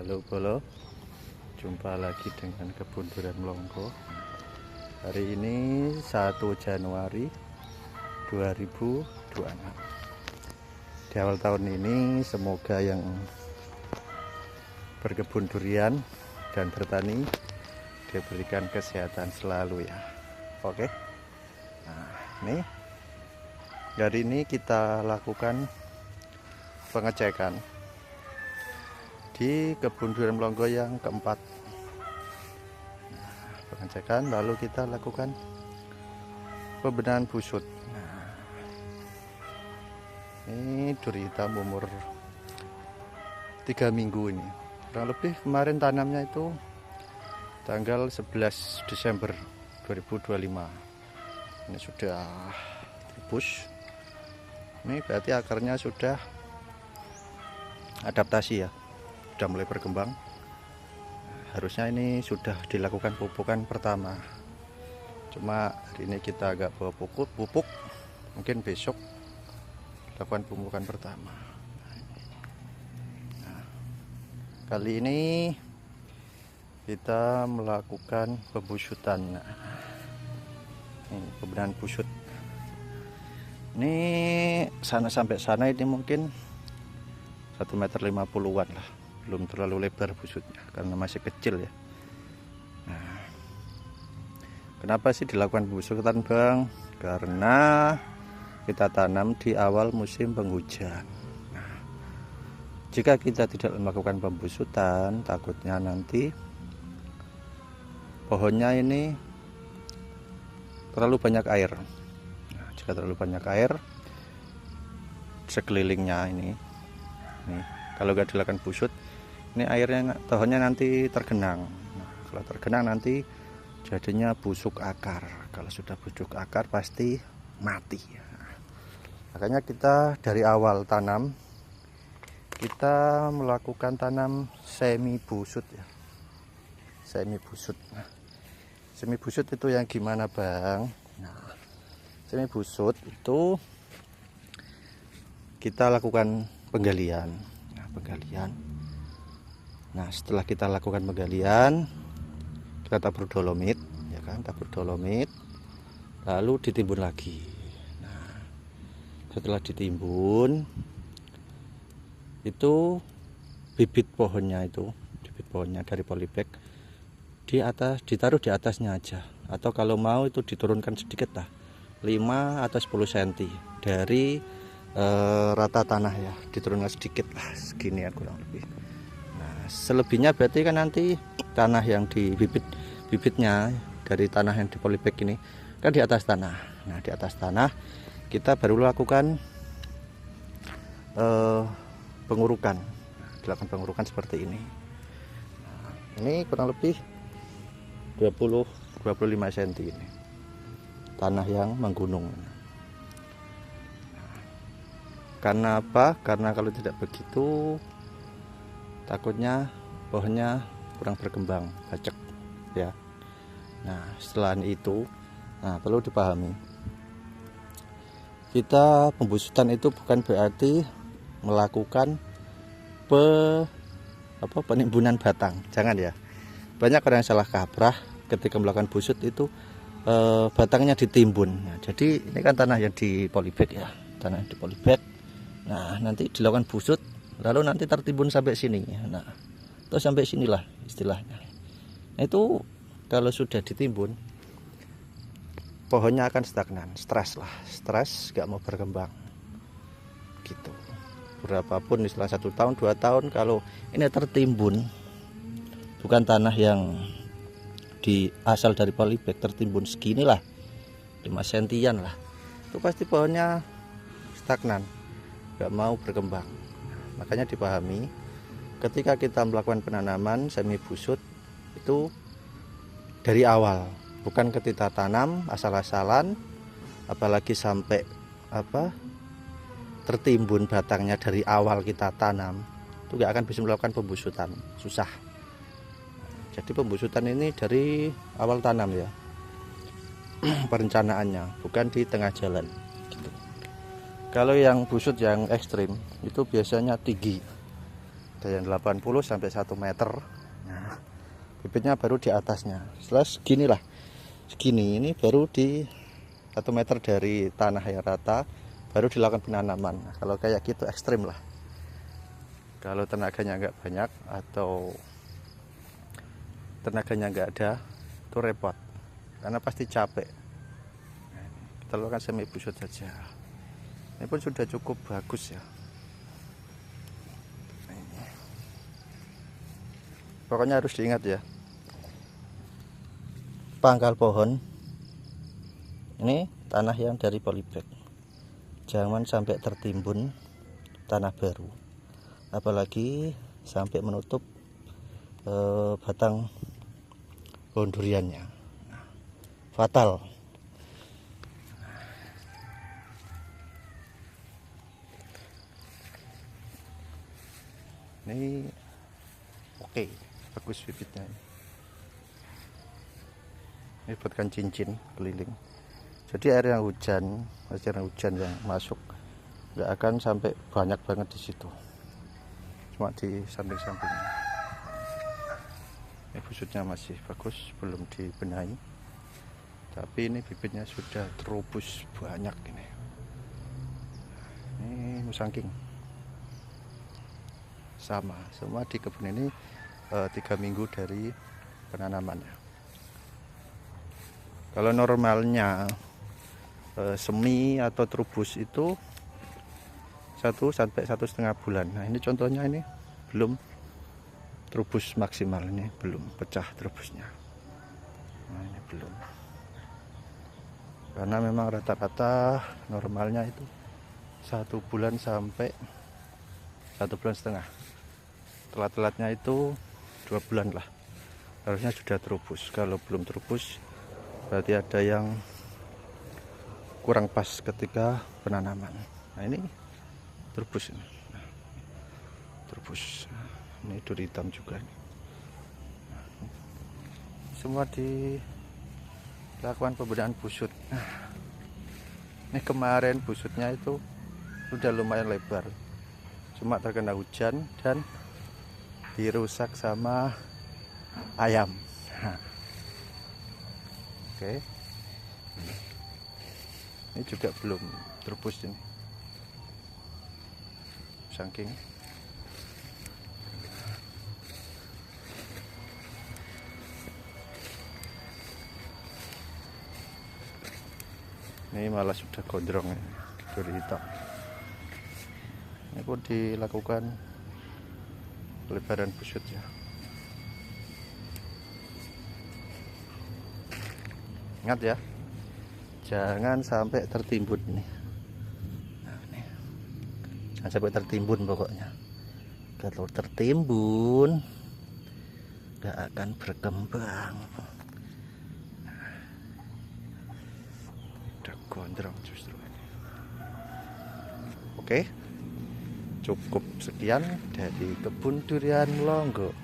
Halo Bolo, jumpa lagi dengan kebun durian Melonggo. Hari ini 1 Januari 2026. Di awal tahun ini semoga yang berkebun durian dan bertani diberikan kesehatan selalu ya. Oke. Nah, ini hari ini kita lakukan pengecekan di kebun durian Melonggo yang keempat. Pengecekan, lalu kita lakukan pembenahan busut. Nah, ini duri hitam umur 3 minggu ini. Kurang lebih kemarin tanamnya itu tanggal 11 Desember 2025. Ini sudah terpush. Ini berarti akarnya sudah adaptasi ya. Sudah mulai berkembang. Harusnya ini sudah dilakukan pupukan pertama, cuma hari ini kita agak bawa pupuk, mungkin besok lakukan pupukan pertama. Nah, kali ini kita melakukan pembusutan. Ini pembenahan busut. Ini sana sampai sana ini mungkin 1,50 m lah. Belum terlalu lebar busutnya karena masih kecil ya. Nah, kenapa sih dilakukan pembusutan Bang? Karena kita tanam di awal musim penghujan. Nah, jika kita tidak melakukan pembusutan, takutnya nanti pohonnya ini terlalu banyak air. Nah, jika terlalu banyak air sekelilingnya ini kalau nggak dilakukan busut, ini airnya pohonnya nanti tergenang. Nah, kalau tergenang nanti jadinya busuk akar. Kalau sudah busuk akar pasti mati. Nah, makanya kita dari awal tanam kita melakukan tanam semi busut ya. Semi busut. Nah, semi busut itu yang gimana Bang? Nah, semi busut itu kita lakukan penggalian. Nah, penggalian. Nah, setelah kita lakukan penggalian, kita tabur dolomit, ya kan, tabur dolomit, lalu ditimbun lagi. Nah, setelah ditimbun, itu bibit pohonnya dari polybag di atas, ditaruh di atasnya aja, atau kalau mau itu diturunkan sedikit lah, 5 atau 10 cm dari rata tanah ya, diturunkan sedikit lah, segini ya kurang lebih. Selebihnya berarti kan nanti tanah yang di bibitnya dari tanah yang di polybag ini kan di atas tanah. Nah, di atas tanah kita baru lakukan pengurukan. Dilakukan pengurukan seperti ini. Nah, ini kurang lebih 20-25 cm ini tanah yang menggunung. Karena apa? Karena kalau tidak begitu takutnya pohonnya kurang berkembang, bacek ya. Nah, setelah itu perlu dipahami, kita pembusutan itu bukan berarti melakukan penimbunan batang, jangan ya. Banyak orang yang salah kaprah ketika melakukan busut itu batangnya ditimbun. Nah, jadi ini kan tanah yang di polybag ya, tanah yang di polybag. Nah, nanti dilakukan busut lalu nanti tertimbun sampai sini. Nah, atau sampai sinilah istilahnya. Nah, itu kalau sudah ditimbun pohonnya akan stagnan, stres, gak mau berkembang gitu. Berapapun istilah 1 tahun 2 tahun, kalau ini tertimbun, bukan tanah yang asal dari polybag, tertimbun segini lah, 5 sentian lah, itu pasti pohonnya stagnan, gak mau berkembang. Makanya dipahami, ketika kita melakukan penanaman semi busut itu dari awal, bukan ketika tanam asal-asalan, apalagi sampai tertimbun batangnya dari awal kita tanam, itu gak akan bisa melakukan pembusutan, susah. Jadi pembusutan ini dari awal tanam ya, perencanaannya, bukan di tengah jalan. Kalau yang busut yang ekstrim itu biasanya tinggi ada yang 80 sampai 1 meter. Nah, bibitnya baru di atasnya. Setelah segini lah, segini ini baru di 1 meter dari tanah yang rata, baru dilakukan penanaman. Nah, kalau kayak gitu ekstrim lah. Kalau tenaganya nggak banyak atau tenaganya nggak ada, itu repot karena pasti capek. Kita lakukan semi busut saja. Ini pun sudah cukup bagus ya. Pokoknya harus diingat ya, pangkal pohon ini tanah yang dari polybag, jangan sampai tertimbun tanah baru, apalagi sampai menutup batang pohon duriannya. Fatal. Ini oke, bagus bibitnya. Ini buatkan cincin keliling. Jadi air yang hujan yang masuk nggak akan sampai banyak banget di situ. Cuma di samping-sampingnya. Ini busutnya masih bagus, belum dibenahi. Tapi ini bibitnya sudah terubus banyak ini. Ini musangking. Sama, semua di kebun ini 3 minggu dari penanamannya. Kalau normalnya semi atau trubus itu 1 sampai 1,5 bulan. Nah ini contohnya, ini belum trubus maksimal, ini belum pecah trubusnya. Nah ini belum, karena memang rata-rata normalnya itu 1 bulan sampai 1,5 bulan. Telat-telatnya itu 2 bulan lah, harusnya sudah trubus. Kalau belum trubus berarti ada yang kurang pas ketika penanaman. Nah ini trubus ini. Trubus. Ini duri hitam juga nih. Semua dilakukan pembedaan busut. Ini kemarin busutnya itu sudah lumayan lebar, cuma terkena hujan dan dirusak sama ayam. Oke. Ini juga belum trubus ini. Saking ini malah sudah gondrong ini, duri hitam. Ini pun dilakukan pelebaran busut ya. Ingat ya, jangan sampai tertimbun nih. Nah, ini. Jangan sampai tertimbun pokoknya. Kalau tertimbun nggak akan berkembang. Udah gondrong justru ini. Oke, cukup sekian dari kebun durian Longgo.